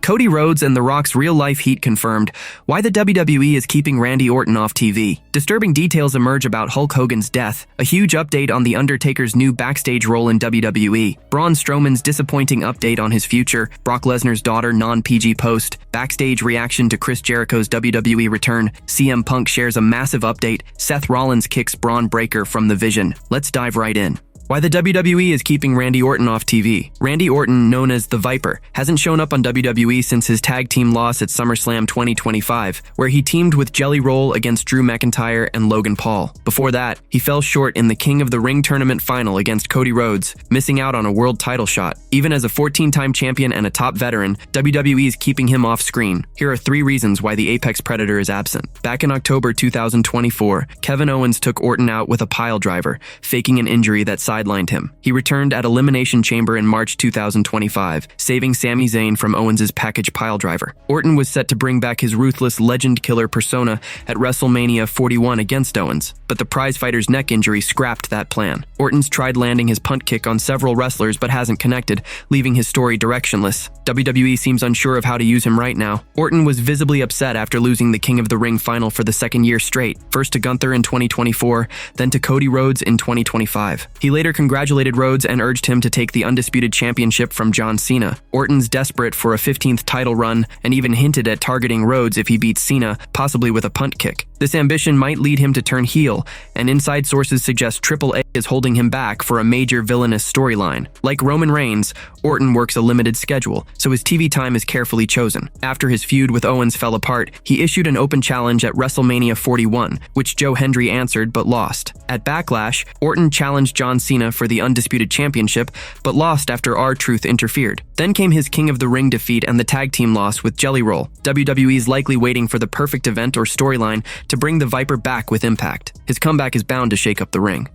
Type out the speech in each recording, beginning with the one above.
Cody Rhodes and The Rock's real-life heat confirmed. Why the WWE is keeping Randy Orton off TV. Disturbing details emerge about Hulk Hogan's death. A huge update on The Undertaker's new backstage role in WWE. Braun Strowman's disappointing update on his future. Brock Lesnar's daughter non-PG post. Backstage reaction to Chris Jericho's WWE return. CM Punk shares a massive update. Seth Rollins kicks Bron Breakker from the Vision. Let's dive right in. Why the WWE is keeping Randy Orton off TV. Randy Orton, known as the Viper, hasn't shown up on WWE since his tag team loss at SummerSlam 2025, where he teamed with Jelly Roll against Drew McIntyre and Logan Paul. Before that, he fell short in the King of the Ring tournament final against Cody Rhodes, missing out on a world title shot. Even as a 14-time champion and a top veteran, WWE is keeping him off screen. Here are 3 reasons why the Apex Predator is absent. Back in October 2024, Kevin Owens took Orton out with a pile driver, faking an injury that sidelined him. He returned at Elimination Chamber in March 2025, saving Sami Zayn from Owens' package piledriver. Orton was set to bring back his ruthless legend killer persona at WrestleMania 41 against Owens, but the prizefighter's neck injury scrapped that plan. Orton's tried landing his punt kick on several wrestlers but hasn't connected, leaving his story directionless. WWE seems unsure of how to use him right now. Orton was visibly upset after losing the King of the Ring final for the 2nd year straight, first to Gunther in 2024, then to Cody Rhodes in 2025. He later congratulated Rhodes and urged him to take the undisputed championship from John Cena. Orton's desperate for a 15th title run and even hinted at targeting Rhodes if he beats Cena, possibly with a punt kick. This ambition might lead him to turn heel, and inside sources suggest Triple A is holding him back for a major villainous storyline. Like Roman Reigns, Orton works a limited schedule, so his TV time is carefully chosen. After his feud with Owens fell apart, he issued an open challenge at WrestleMania 41, which Joe Hendry answered but lost. At Backlash, Orton challenged John Cena for the undisputed championship, but lost after R-Truth interfered. Then came his King of the Ring defeat and the tag team loss with Jelly Roll. WWE is likely waiting for the perfect event or storyline to bring the Viper back with impact. His comeback is bound to shake up the ring.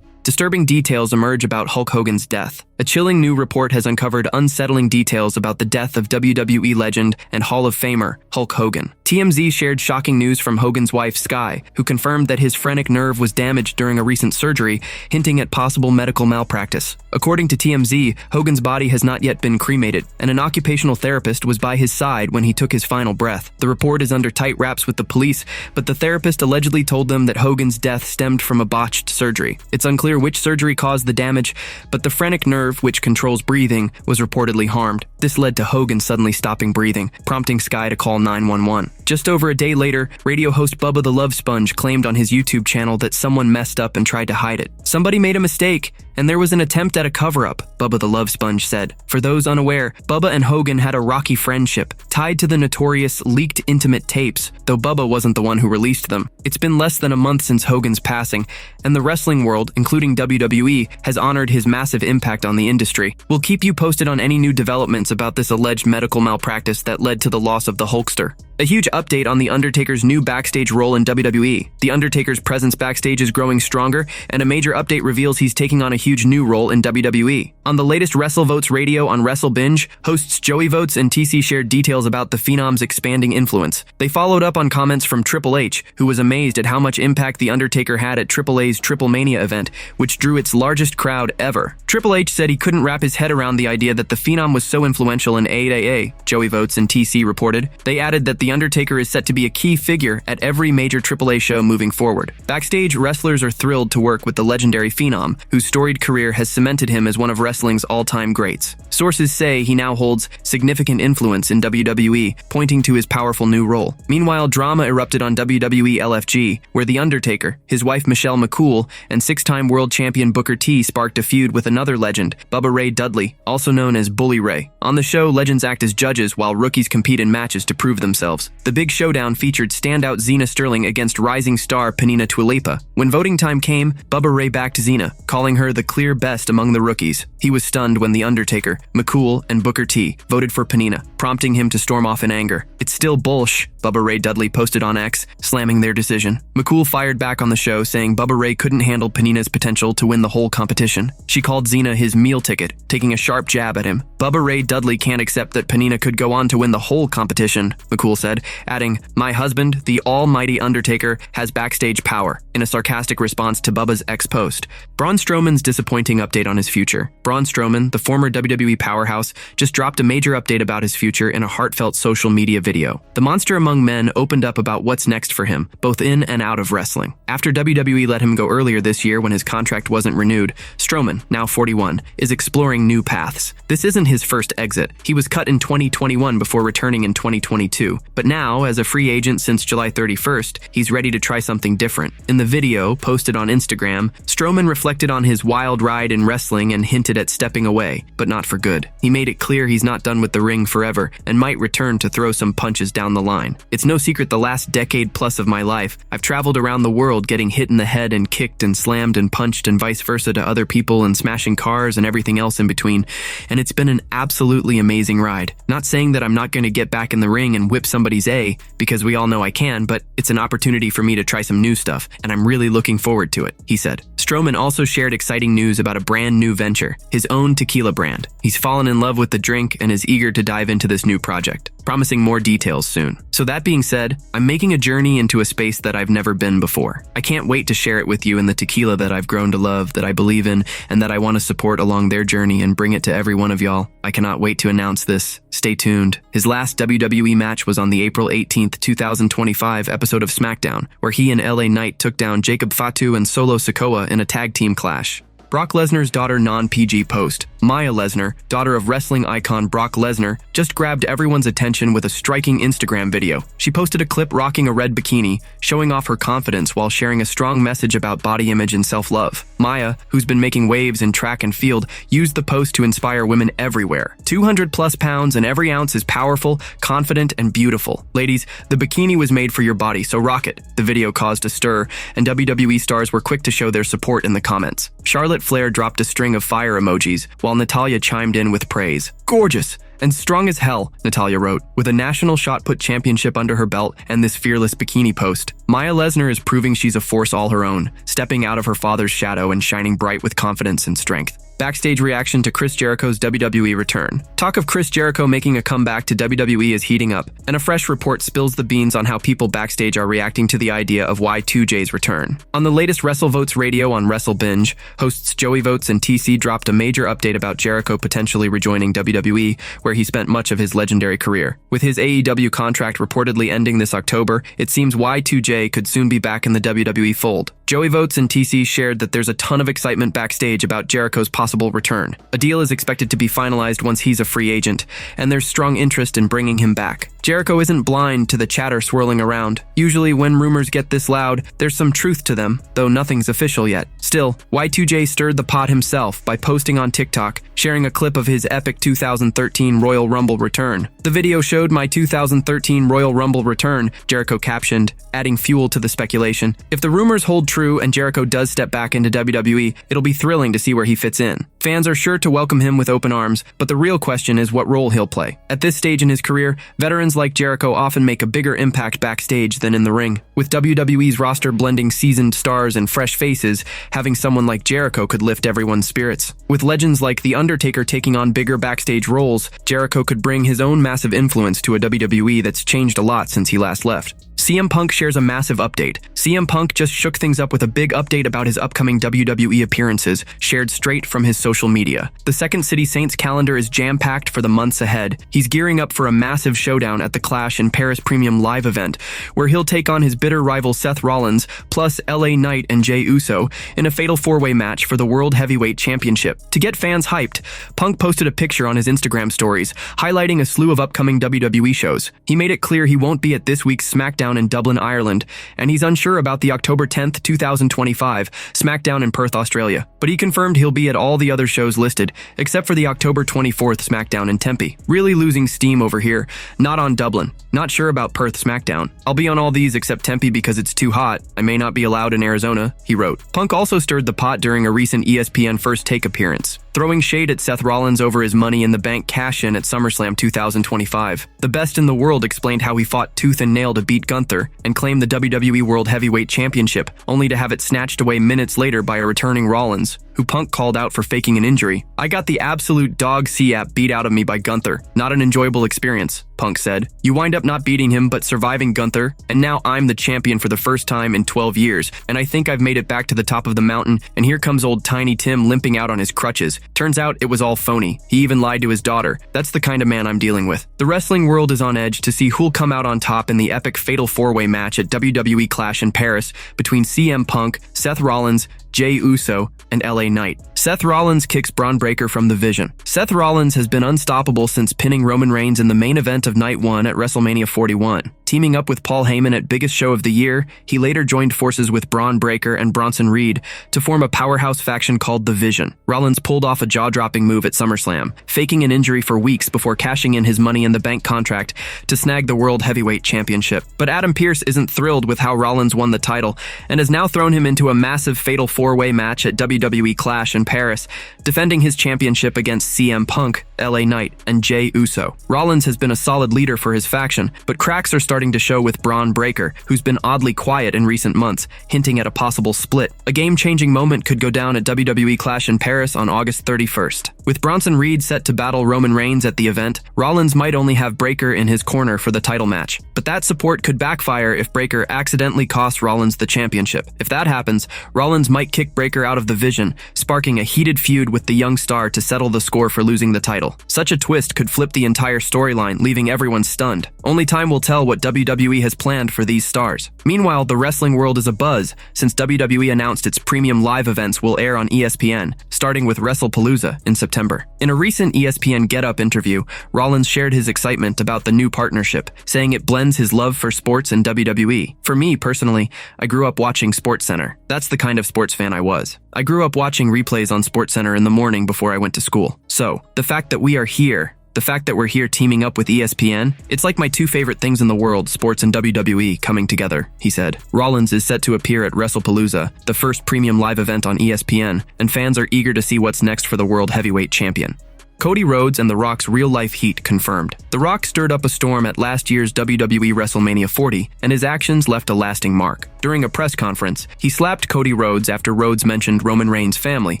Disturbing details emerge about Hulk Hogan's death. A chilling new report has uncovered unsettling details about the death of WWE legend and Hall of Famer Hulk Hogan. TMZ shared shocking news from Hogan's wife Sky, who confirmed that his phrenic nerve was damaged during a recent surgery, hinting at possible medical malpractice. According to TMZ, Hogan's body has not yet been cremated, and an occupational therapist was by his side when he took his final breath. The report is under tight wraps with the police, but the therapist allegedly told them that Hogan's death stemmed from a botched surgery. It's unclear which surgery caused the damage, but the phrenic nerve, which controls breathing, was reportedly harmed. This led to Hogan suddenly stopping breathing, prompting Sky to call 911. Just over a day later, radio host Bubba the Love Sponge claimed on his YouTube channel that someone messed up and tried to hide it. Somebody made a mistake, and there was an attempt at a cover-up, Bubba the Love Sponge said. For those unaware, Bubba and Hogan had a rocky friendship, tied to the notorious leaked intimate tapes, though Bubba wasn't the one who released them. It's been less than a month since Hogan's passing, and the wrestling world, including WWE, has honored his massive impact on the industry. We'll keep you posted on any new developments about this alleged medical malpractice that led to the loss of the Hulkster. A huge update on The Undertaker's new backstage role in WWE. The Undertaker's presence backstage is growing stronger, and a major update reveals he's taking on a huge new role in WWE. On the latest WrestleVotes radio on WrestleBinge, hosts Joey Votes and TC shared details about the Phenom's expanding influence. They followed up on comments from Triple H, who was amazed at how much impact The Undertaker had at Triple A's Triple Mania event, which drew its largest crowd ever. Triple H said he couldn't wrap his head around the idea that the Phenom was so influential in AAA, Joey Votes and TC reported. They added that The Undertaker is set to be a key figure at every major AAA show moving forward. Backstage, wrestlers are thrilled to work with the legendary Phenom, whose storied career has cemented him as one of wrestling's all-time greats. Sources say he now holds significant influence in WWE, pointing to his powerful new role. Meanwhile, drama erupted on WWE LFG, where The Undertaker, his wife Michelle McCool, and 6-time world champion Booker T sparked a feud with another legend, Bubba Ray Dudley, also known as Bully Ray. On the show, legends act as judges while rookies compete in matches to prove themselves. The big showdown featured standout Xena Sterling against rising star Penina Tuilepa. When voting time came, Bubba Ray backed Xena, calling her the clear best among the rookies. He was stunned when The Undertaker, McCool, and Booker T voted for Penina, prompting him to storm off in anger. "It's still bullsh," Bubba Ray Dudley posted on X, slamming their decision. McCool fired back on the show, saying Bubba Ray couldn't handle Penina's potential to win the whole competition. She called Xena his meal ticket, taking a sharp jab at him. Bubba Ray Dudley can't accept that Penina could go on to win the whole competition, McCool said, adding, "My husband, the almighty Undertaker, has backstage power," in a sarcastic response to Bubba's X post. Braun Strowman's disappointing update on his future. Braun Strowman, the former WWE powerhouse, just dropped a major update about his future in a heartfelt social media video. The monster among men opened up about what's next for him, both in and out of wrestling. After WWE let him go earlier this year when his contract wasn't renewed, Strowman, now 41, is exploring new paths. This isn't his first exit. He was cut in 2021 before returning in 2022. But now, as a free agent since July 31st, he's ready to try something different. In the video, posted on Instagram, Strowman reflected on his wild ride in wrestling and hinted at stepping away, but not for good. He made it clear he's not done with the ring forever and might return to throw some punches down the line. "It's no secret the last decade plus of my life, I've traveled around the world getting hit in the head and kicked and slammed and punched and vice versa to other people and smashing cars and everything else in between, and it's been an absolutely amazing ride. Not saying that I'm not going to get back in the ring and whip somebody's A, because we all know I can, but it's an opportunity for me to try some new stuff, and I'm really looking forward to it," he said. Strowman also shared exciting news about a brand new venture, his own tequila brand. He's fallen in love with the drink and is eager to dive into this new project, promising more details soon. So that being said, I'm making a journey into a space that I've never been before. I can't wait to share it with you in the tequila that I've grown to love, that I believe in, and that I want to support along their journey and bring it to every one of y'all. I cannot wait to announce this. Stay tuned. His last WWE match was on the April 18th, 2025 episode of SmackDown, where he and LA Knight took down Jacob Fatu and Solo Sikoa in a tag team clash. Brock Lesnar's daughter non-PG post, Maya Lesnar, daughter of wrestling icon Brock Lesnar, just grabbed everyone's attention with a striking Instagram video. She posted a clip rocking a red bikini, showing off her confidence while sharing a strong message about body image and self-love. Maya, who's been making waves in track and field, used the post to inspire women everywhere. 200 plus pounds and every ounce is powerful, confident, and beautiful. Ladies, the bikini was made for your body, so rock it. The video caused a stir, and WWE stars were quick to show their support in the comments. Charlotte Flair dropped a string of fire emojis, while Natalya chimed in with praise. "Gorgeous and strong as hell," Natalya wrote, with a national shot put championship under her belt and this fearless bikini post. Maya Lesnar is proving she's a force all her own, stepping out of her father's shadow and shining bright with confidence and strength. Backstage reaction to Chris Jericho's WWE return. Talk of Chris Jericho making a comeback to WWE is heating up, and a fresh report spills the beans on how people backstage are reacting to the idea of Y2J's return. On the latest WrestleVotes radio on WrestleBinge, hosts Joey Votes and TC dropped a major update about Jericho potentially rejoining WWE, where he spent much of his legendary career. With his AEW contract reportedly ending this October, it seems Y2J could soon be back in the WWE fold. Joey Votes and TC shared that there's a ton of excitement backstage about Jericho's possible return. A deal is expected to be finalized once he's a free agent, and there's strong interest in bringing him back. Jericho isn't blind to the chatter swirling around. Usually when rumors get this loud, there's some truth to them, though nothing's official yet. Still, Y2J stirred the pot himself by posting on TikTok, sharing a clip of his epic 2013 Royal Rumble return. The video showed my 2013 Royal Rumble return, Jericho captioned, adding fuel to the speculation. If the rumors hold true and Jericho does step back into WWE, it'll be thrilling to see where he fits in. Fans are sure to welcome him with open arms, but the real question is what role he'll play. At this stage in his career, veterans like Jericho often make a bigger impact backstage than in the ring. With WWE's roster blending seasoned stars and fresh faces, having someone like Jericho could lift everyone's spirits. With legends like The Undertaker taking on bigger backstage roles, Jericho could bring his own massive influence to a WWE that's changed a lot since he last left. CM Punk shares a massive update. CM Punk just shook things up with a big update about his upcoming WWE appearances, shared straight from his social media. The Second City Saints calendar is jam-packed for the months ahead. He's gearing up for a massive showdown at the Clash in Paris Premium Live event, where he'll take on his bitter rival Seth Rollins, plus LA Knight and Jey Uso, in a fatal four-way match for the World Heavyweight Championship. To get fans hyped, Punk posted a picture on his Instagram stories, highlighting a slew of upcoming WWE shows. He made it clear he won't be at this week's SmackDown SmackDown in Dublin, Ireland, and he's unsure about the October 10th, 2025 SmackDown in Perth, Australia. But he confirmed he'll be at all the other shows listed, except for the October 24th SmackDown in Tempe. Really losing steam over here. Not on Dublin. Not sure about Perth SmackDown. I'll be on all these except Tempe because it's too hot. I may not be allowed in Arizona, he wrote. Punk also stirred the pot during a recent ESPN First Take appearance, throwing shade at Seth Rollins over his Money in the Bank cash-in at SummerSlam 2025. The best in the world explained how he fought tooth and nail to beat Gunther and claim the WWE World Heavyweight Championship, only to have it snatched away minutes later by a returning Rollins, who Punk called out for faking an injury. I got the absolute dog C-app beat out of me by Gunther. Not an enjoyable experience, Punk said. You wind up not beating him but surviving Gunther, and now I'm the champion for the first time in 12 years, and I think I've made it back to the top of the mountain, and here comes old Tiny Tim limping out on his crutches. Turns out it was all phony. He even lied to his daughter. That's the kind of man I'm dealing with. The wrestling world is on edge to see who'll come out on top in the epic Fatal 4-Way match at WWE Clash in Paris between CM Punk, Seth Rollins, Jey Uso, and LA Knight. Seth Rollins kicks Bron Breakker from the Vision. Seth Rollins has been unstoppable since pinning Roman Reigns in the main event of Night 1 at WrestleMania 41. Teaming up with Paul Heyman at Biggest Show of the Year, he later joined forces with Bron Breakker and Bronson Reed to form a powerhouse faction called The Vision. Rollins pulled off a jaw-dropping move at SummerSlam, faking an injury for weeks before cashing in his Money in the Bank contract to snag the World Heavyweight Championship. But Adam Pearce isn't thrilled with how Rollins won the title and has now thrown him into a massive Fatal 4-Way match at WWE Clash in Paris, defending his championship against CM Punk, LA Knight, and Jey Uso. Rollins has been a solid leader for his faction, but cracks are starting to show with Bron Breakker, who's been oddly quiet in recent months, hinting at a possible split. A game-changing moment could go down at WWE Clash in Paris on August 31st. With Bronson Reed set to battle Roman Reigns at the event, Rollins might only have Breakker in his corner for the title match. But that support could backfire if Breakker accidentally costs Rollins the championship. If that happens, Rollins might kick Breakker out of the Vision, sparking a heated feud with the young star to settle the score for losing the title. Such a twist could flip the entire storyline, leaving everyone stunned. Only time will tell what WWE has planned for these stars. Meanwhile, the wrestling world is abuzz since WWE announced its premium live events will air on ESPN, starting with WrestlePalooza in September. In a recent ESPN Get Up interview, Rollins shared his excitement about the new partnership, saying it blends his love for sports and WWE. For me, personally, I grew up watching SportsCenter. That's the kind of sports fan I was. I grew up watching replays on SportsCenter in the morning before I went to school. So, the fact that we're here teaming up with ESPN, it's like my two favorite things in the world, sports and WWE, coming together, he said. Rollins is set to appear at WrestlePalooza, the first premium live event on ESPN, and fans are eager to see what's next for the World Heavyweight Champion. Cody Rhodes and The Rock's real-life heat confirmed. The Rock stirred up a storm at last year's WWE WrestleMania 40, and his actions left a lasting mark. During a press conference, he slapped Cody Rhodes after Rhodes mentioned Roman Reigns' family,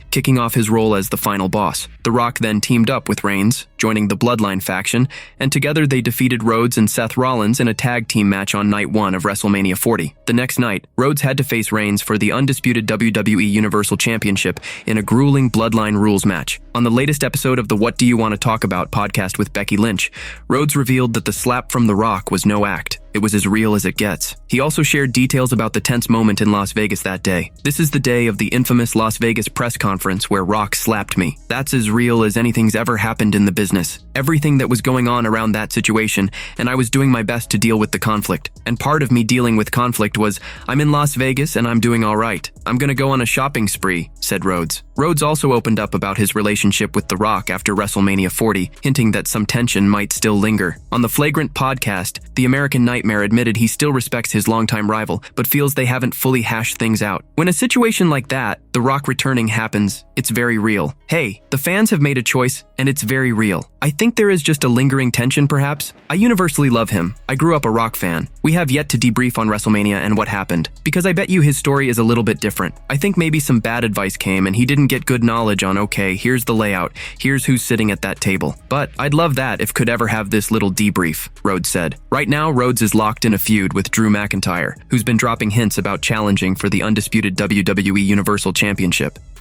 kicking off his role as the final boss. The Rock then teamed up with Reigns, joining the Bloodline faction, and together they defeated Rhodes and Seth Rollins in a tag team match on Night 1 of WrestleMania 40. The next night, Rhodes had to face Reigns for the undisputed WWE Universal Championship in a grueling Bloodline rules match. On the latest episode of the What Do You Want to Talk About podcast with Becky Lynch, Rhodes revealed that the slap from The Rock was no act. It was as real as it gets. He also shared details about the tense moment in Las Vegas that day. This is the day of the infamous Las Vegas press conference where Rock slapped me. That's as real as anything's ever happened in the business. Everything that was going on around that situation, and I was doing my best to deal with the conflict. And part of me dealing with conflict was, I'm in Las Vegas and I'm doing all right. I'm gonna go on a shopping spree, said Rhodes. Rhodes also opened up about his relationship with The Rock after WrestleMania 40, hinting that some tension might still linger. On the Flagrant podcast, the American Nightmare admitted he still respects his longtime rival, but feels they haven't fully hashed things out. When a situation like that, The Rock returning, happens, it's very real. Hey, the fans have made a choice, and it's very real. I think there is just a lingering tension, perhaps. I universally love him. I grew up a Rock fan. We have yet to debrief on WrestleMania and what happened, because I bet you his story is a little bit different. I think maybe some bad advice came and he didn't get good knowledge on, okay, here's the layout, here's who's sitting at that table. But I'd love that if could ever have this little debrief, Rhodes said. Right now, Rhodes is locked in a feud with Drew McIntyre, who's been dropping hints about challenging for the undisputed WWE Universal Championship.